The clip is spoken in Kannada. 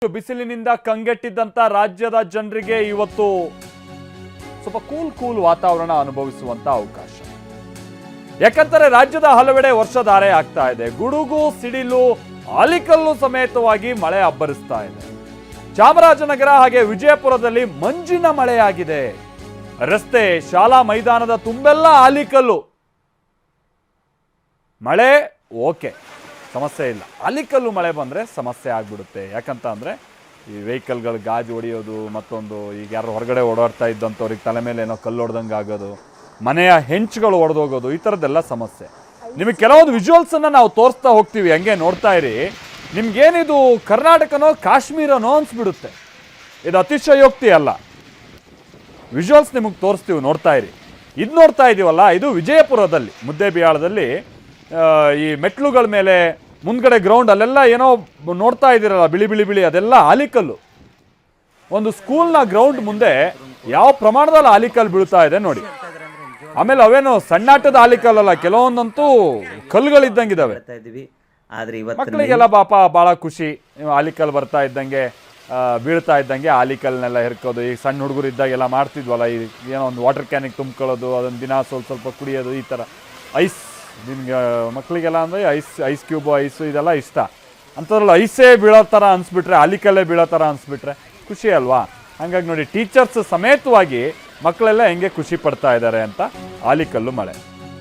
ಬಿಸಿಲಿನಿಂದ ಕಂಗೆಟ್ಟಿದ್ದಂತ ರಾಜ್ಯದ ಜನರಿಗೆ ಇವತ್ತು ಸ್ವಲ್ಪ ಕೂಲ್ ವಾತಾವರಣ ಅನುಭವಿಸುವಂತ ಅವಕಾಶ. ಯಾಕಂದರೆ ರಾಜ್ಯದ ಹಲವೆಡೆ ವರ್ಷಧಾರೆ ಆಗ್ತಾ ಇದೆ. ಗುಡುಗು, ಸಿಡಿಲು, ಆಲಿಕಲ್ಲು ಸಮೇತವಾಗಿ ಮಳೆ ಅಬ್ಬರಿಸ್ತಾ ಇದೆ. ಚಾಮರಾಜನಗರ ಹಾಗೆ ವಿಜಯಪುರದಲ್ಲಿ ಮಂಜಿನ ಮಳೆಯಾಗಿದೆ. ರಸ್ತೆ, ಶಾಲಾ ಮೈದಾನದ ತುಂಬೆಲ್ಲ ಆಲಿಕಲ್ಲು. ಮಳೆ ಓಕೆ, ಸಮಸ್ಯೆ ಇಲ್ಲ. ಆಲಿಕಲ್ಲು ಮಳೆ ಬಂದರೆ ಸಮಸ್ಯೆ ಆಗ್ಬಿಡುತ್ತೆ. ಯಾಕಂತ ಅಂದರೆ ಈ ವೆಹಿಕಲ್ಗಳು ಗಾಜು ಹೊಡೆಯೋದು, ಮತ್ತೊಂದು ಈಗ ಯಾರು ಹೊರಗಡೆ ಓಡಾಡ್ತಾ ಇದ್ದಂಥವ್ರಿಗೆ ತಲೆ ಮೇಲೆ ಏನೋ ಕಲ್ಲು ಹೊಡೆದಂಗೆ ಆಗೋದು, ಮನೆಯ ಹೆಂಚುಗಳು ಒಡೆದೋಗೋದು, ಈ ಥರದ್ದೆಲ್ಲ ಸಮಸ್ಯೆ. ನಿಮಗೆ ಕೆಲವೊಂದು ವಿಜುವಲ್ಸನ್ನು ನಾವು ತೋರಿಸ್ತಾ ಹೋಗ್ತೀವಿ, ಹಂಗೆ ನೋಡ್ತಾ ಇರಿ. ನಿಮ್ಗೇನಿದು ಕರ್ನಾಟಕನೋ ಕಾಶ್ಮೀರನೋ ಅನಿಸ್ಬಿಡುತ್ತೆ. ಇದು ಅತಿಶಯೋಕ್ತಿ ಅಲ್ಲ. ವಿಜುವಲ್ಸ್ ನಿಮಗೆ ತೋರಿಸ್ತೀವಿ, ನೋಡ್ತಾ ಇರಿ. ಇದು ನೋಡ್ತಾ ಇದ್ದೀವಲ್ಲ, ಇದು ವಿಜಯಪುರದಲ್ಲಿ ಮುದ್ದೇಬಿಹಾಳದಲ್ಲಿ ಈ ಮೆಟ್ಲುಗಳ ಮೇಲೆ ಮುಂದ್ಗಡೆ ಗ್ರೌಂಡ್ ಅಲ್ಲೆಲ್ಲ ಏನೋ ನೋಡ್ತಾ ಇದ್ದೀರಲ್ಲ, ಬಿಳಿ ಅದೆಲ್ಲ ಆಲಿಕಲ್ಲು. ಒಂದು ಸ್ಕೂಲ್ನ ಗ್ರೌಂಡ್ ಮುಂದೆ ಯಾವ ಪ್ರಮಾಣದಲ್ಲಿ ಆಲಿಕಲ್ಲು ಬೀಳ್ತಾ ಇದೆ ನೋಡಿ. ಆಮೇಲೆ ಅವೇನು ಸಣ್ಣಾಟದ ಆಲಿಕಲ್ಲಲ್ಲ, ಕೆಲವೊಂದಂತೂ ಕಲ್ಲುಗಳಿದ್ದಂಗಿದ್ದಾವೆ. ಮಕ್ಕಳಿಗೆಲ್ಲ ಭಾಳ ಖುಷಿ. ಆಲಿಕಲ್ಲು ಬರ್ತಾ ಇದ್ದಂಗೆ, ಬೀಳ್ತಾ ಇದ್ದಂಗೆ ಆಲಿಕಲ್ನೆಲ್ಲ ಹಿರ್ಕೋದು. ಈಗ ಸಣ್ಣ ಹುಡುಗರು ಇದ್ದಾಗೆಲ್ಲ ಮಾಡ್ತಿದ್ವಲ್ಲ, ಈ ಏನೋ ಒಂದು ವಾಟರ್ ಕ್ಯಾನಿಗೆ ತುಂಬ್ಕೊಳ್ಳೋದು, ಅದನ್ನು ದಿನ ಸ್ವಲ್ಪ ಕುಡಿಯೋದು, ಈ ಥರ. ಐಸ್, ನಿಮ್ಗೆ ಮಕ್ಕಳಿಗೆಲ್ಲ ಅಂದರೆ ಐಸ್ ಕ್ಯೂಬು, ಐಸು ಇದೆಲ್ಲ ಇಷ್ಟ. ಅಂಥದ್ರಲ್ಲಿ ಐಸೇ ಬೀಳೋ ಥರ ಅನಿಸ್ಬಿಟ್ರೆ, ಆಲಿಕಲ್ಲೇ ಬೀಳೋ ಥರ ಅನಿಸ್ಬಿಟ್ರೆ ಖುಷಿ ಅಲ್ವಾ? ಹಾಗಾಗಿ ನೋಡಿ, ಟೀಚರ್ಸ್ ಸಮೇತವಾಗಿ ಮಕ್ಕಳೆಲ್ಲ ಹೆಂಗೆ ಖುಷಿ ಪಡ್ತಾ ಇದ್ದಾರೆ ಅಂತ. ಆಲಿಕಲ್ಲು ಮಳೆ.